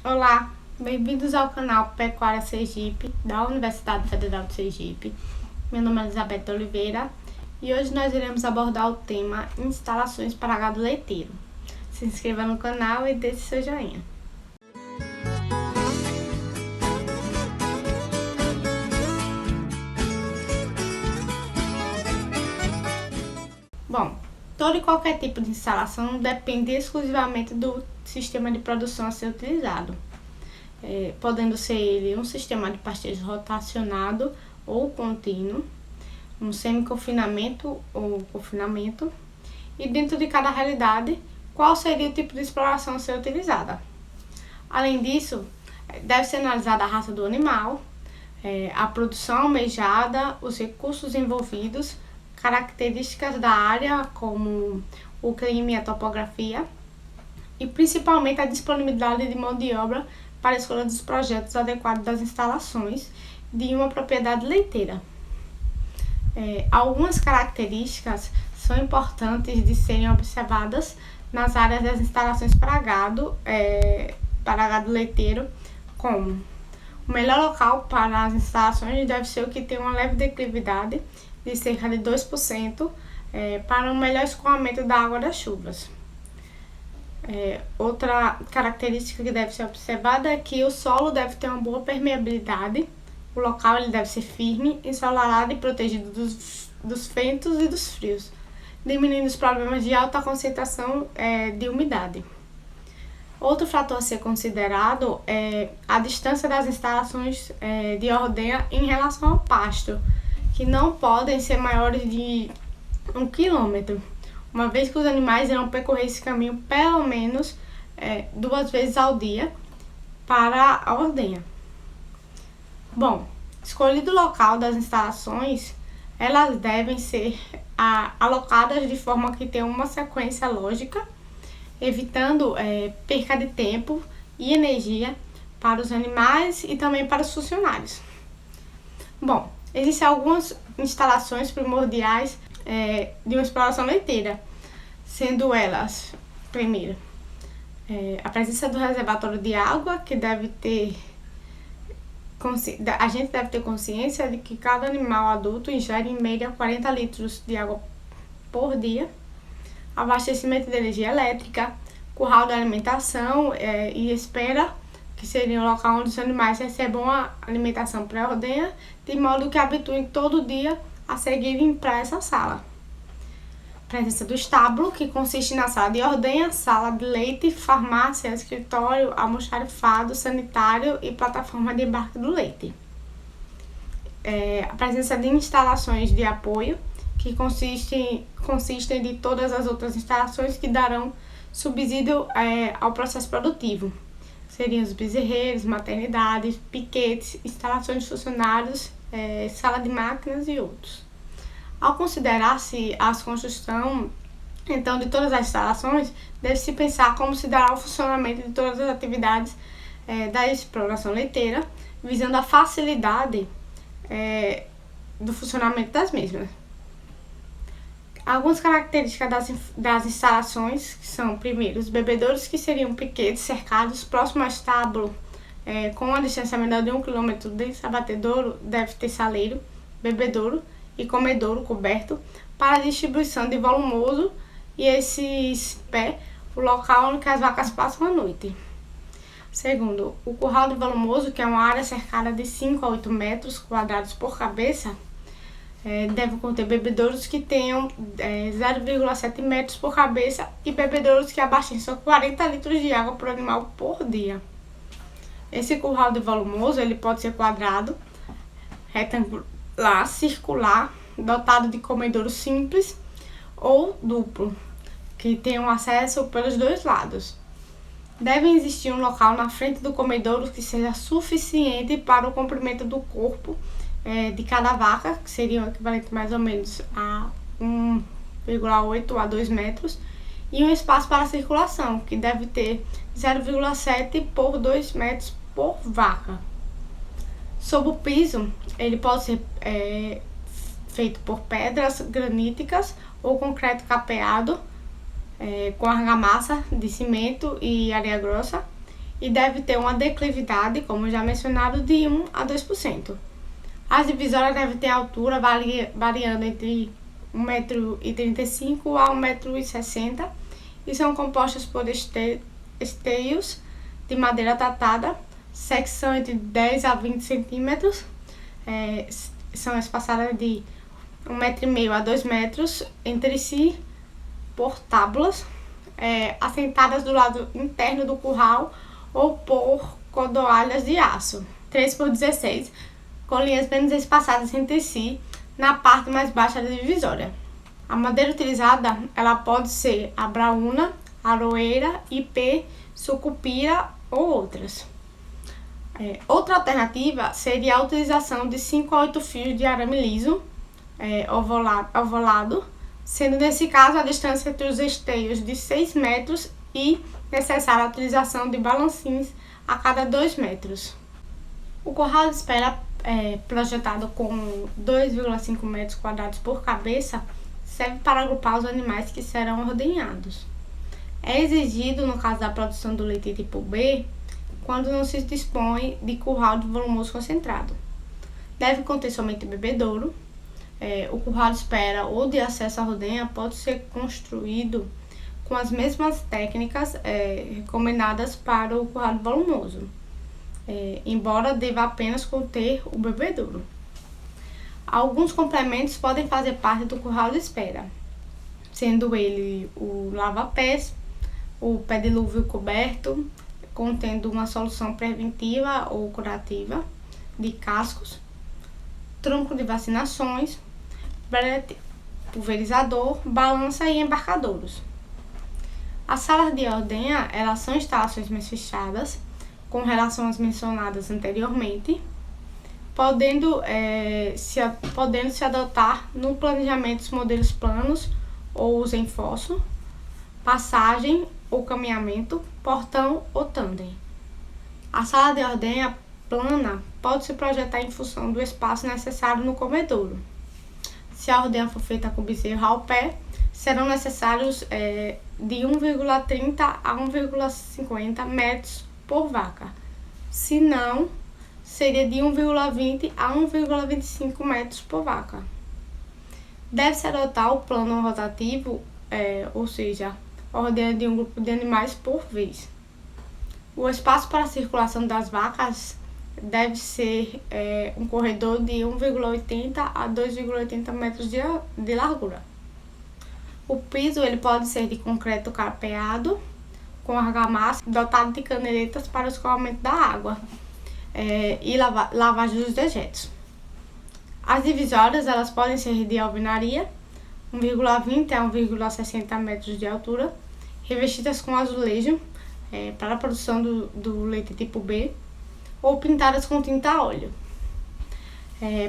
Olá, bem-vindos ao canal Pecuária Sergipe, da Universidade Federal de Sergipe. Meu nome é Elizabeth Oliveira e hoje nós iremos abordar o tema instalações para gado leiteiro. Se inscreva no canal e deixe seu joinha. Bom, todo e qualquer tipo de instalação depende exclusivamente do sistema de produção a ser utilizado, podendo ser ele um sistema de pastejo rotacionado ou contínuo, um semi-confinamento ou confinamento, e dentro de cada realidade, qual seria o tipo de exploração a ser utilizada. Além disso, deve ser analisada a raça do animal, a produção almejada, os recursos envolvidos, características da área, como o clima e a topografia, e principalmente a disponibilidade de mão de obra para a escolha dos projetos adequados das instalações de uma propriedade leiteira. Algumas características são importantes de serem observadas nas áreas das instalações para gado leiteiro, como o melhor local para as instalações deve ser o que tem uma leve declividade de cerca de 2% para um melhor escoamento da água das chuvas. Outra característica que deve ser observada é que o solo deve ter uma boa permeabilidade, o local ele deve ser firme, ensolarado e protegido dos ventos e dos frios, diminuindo os problemas de alta concentração de umidade. Outro fator a ser considerado é a distância das instalações de ordenha em relação ao pasto, que não podem ser maiores de 1 quilômetro, uma vez que os animais irão percorrer esse caminho pelo menos 2 vezes ao dia para a ordenha. Bom, escolhido o local das instalações, elas devem ser alocadas de forma que tenham uma sequência lógica, evitando perca de tempo e energia para os animais e também para os funcionários. Bom, existem algumas instalações primordiais de uma exploração leiteira, sendo elas, primeiro, a presença do reservatório de água, que a gente deve ter consciência de que cada animal adulto ingere em média 40 litros de água por dia, abastecimento de energia elétrica, curral de alimentação e espera, que seria o local onde os animais recebam a alimentação pré-ordenha, de modo que habituem todo dia a seguirem para essa sala. Presença do estábulo, que consiste na sala de ordenha, sala de leite, farmácia, escritório, almoxarifado, sanitário e plataforma de embarque do leite. A presença de instalações de apoio, que consistem de todas as outras instalações que darão subsídio ao processo produtivo. Seriam os bezerreiros, maternidades, piquetes, instalações de funcionários, sala de máquinas e outros. Ao considerar-se a construção, então, de todas as instalações, deve-se pensar como se dará o funcionamento de todas as atividades da exploração leiteira, visando a facilidade do funcionamento das mesmas. Algumas características das instalações são, primeiro, os bebedouros, que seriam piquetes cercados próximo ao estábulo, com uma distância menor de 1 km desse abatedouro, deve ter saleiro, bebedouro e comedouro coberto para a distribuição de volumoso e esses o local onde as vacas passam a noite. Segundo, o curral de volumoso, que é uma área cercada de 5 a 8 metros quadrados por cabeça, deve conter bebedouros que tenham 0,7 metros por cabeça e bebedouros que abasteçam 40 litros de água por animal por dia. Esse curral de volumoso ele pode ser quadrado, retangular, circular, dotado de comedouro simples ou duplo, que tenham acesso pelos dois lados. Deve existir um local na frente do comedouro que seja suficiente para o comprimento do corpo de cada vaca, que seria o equivalente mais ou menos a 1,8 a 2 metros, e um espaço para circulação, que deve ter 0,7 por 2 metros por vaca. Sob o piso, ele pode ser feito por pedras graníticas ou concreto capeado, com argamassa de cimento e areia grossa, e deve ter uma declividade, como já mencionado, de 1 a 2%. As divisórias devem ter altura variando entre 1,35 m a 1,60 m e são compostas por esteios de madeira tratada, secção entre 10 a 20 centímetros, são espaçadas de 1,5 m a 2 metros entre si por tábuas, assentadas do lado interno do curral ou por cordoalhas de aço, 3x16, com linhas menos espaçadas entre si na parte mais baixa da divisória. A madeira utilizada ela pode ser abraúna, aroeira, ipê, sucupira ou outras. Outra alternativa seria a utilização de 5 a 8 fios de arame liso ovalado, sendo nesse caso a distância entre os esteios de 6 metros e necessária a utilização de balancins a cada 2 metros. O curral de espera projetado com 2,5 metros quadrados por cabeça serve para agrupar os animais que serão ordenhados. É exigido, no caso da produção do leite tipo B, quando não se dispõe de curral de volumoso concentrado. Deve conter somente bebedouro. O curral de espera ou de acesso à ordenha pode ser construído com as mesmas técnicas recomendadas para o curral de volumoso, embora deva apenas conter o bebedouro. Alguns complementos podem fazer parte do curral de espera, sendo ele o lava-pés, o pé dilúvio coberto, contendo uma solução preventiva ou curativa de cascos, tronco de vacinações, brete, pulverizador, balança e embarcadouros. As salas de ordenha, elas são instalações mais fechadas, com relação às mencionadas anteriormente, podendo se adotar no planejamento os modelos planos ou os em fosso, passagem ou caminhamento, portão ou tandem. A sala de ordenha plana pode se projetar em função do espaço necessário no comedouro. Se a ordenha for feita com bezerro ao pé, serão necessários de 1,30 a 1,50 metros por vaca. Se não, seria de 1,20 a 1,25 metros por vaca. Deve-se adotar o plano rotativo, ou seja, ordenha de um grupo de animais por vez. O espaço para a circulação das vacas deve ser um corredor de 1,80 a 2,80 metros de largura. O piso ele pode ser de concreto capeado, com argamassa, dotado de caneletas para o escoamento da água e lavagem dos dejetos. As divisórias elas podem ser de alvenaria, 1,20 a 1,60 metros de altura, revestidas com azulejo para a produção do leite tipo B, ou pintadas com tinta a óleo.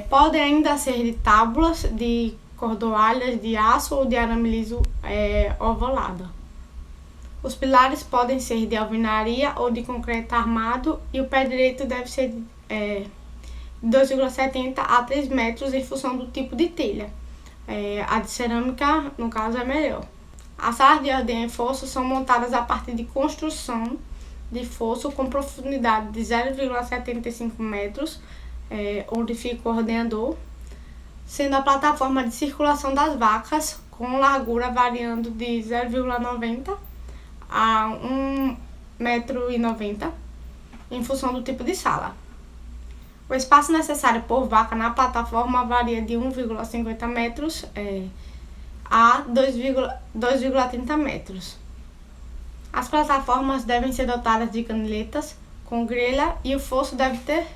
Podem ainda ser de tábuas, de cordoalhas de aço ou de arame liso ovalado. Os pilares podem ser de alvenaria ou de concreto armado e o pé direito deve ser de 2,70 a 3 metros em função do tipo de telha. A de cerâmica, no caso, é melhor. As salas de ordenha e fosso são montadas a partir de construção de fosso com profundidade de 0,75 metros, onde fica o ordenhador, sendo a plataforma de circulação das vacas com largura variando de 0,90 a 1,90 m em função do tipo de sala. O espaço necessário por vaca na plataforma varia de 1,50 metros a 2,30 metros. As plataformas devem ser dotadas de caneletas com grelha e o fosso deve ter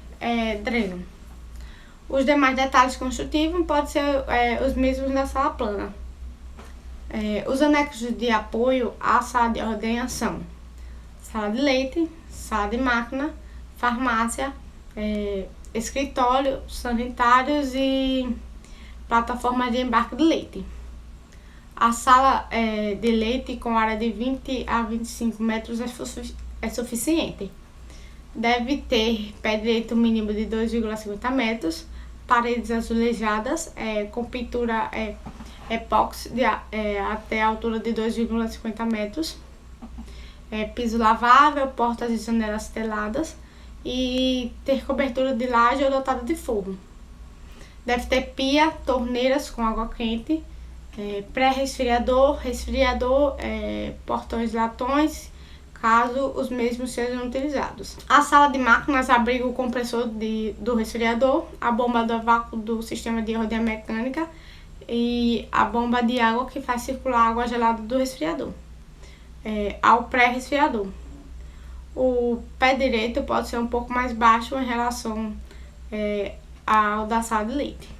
dreno. Os demais detalhes construtivos podem ser os mesmos da sala plana. Os anexos de apoio à sala de ordenha são sala de leite, sala de máquina, farmácia, escritório, sanitários e plataforma de embarque de leite. A sala de leite com área de 20 a 25 metros é suficiente. Deve ter pé direito mínimo de 2,50 metros, paredes azulejadas com pintura epóxi até a altura de 2,50 metros, piso lavável, portas e janelas teladas e ter cobertura de laje ou dotada de forro. Deve ter pia, torneiras com água quente, pré-resfriador, resfriador, portões latões, caso os mesmos sejam utilizados. A sala de máquinas abriga o compressor do resfriador, a bomba do vácuo do sistema de ordem mecânica e a bomba de água que faz circular a água gelada do resfriador. Ao pré-resfriador. O pé direito pode ser um pouco mais baixo em relação ao da sala de leite.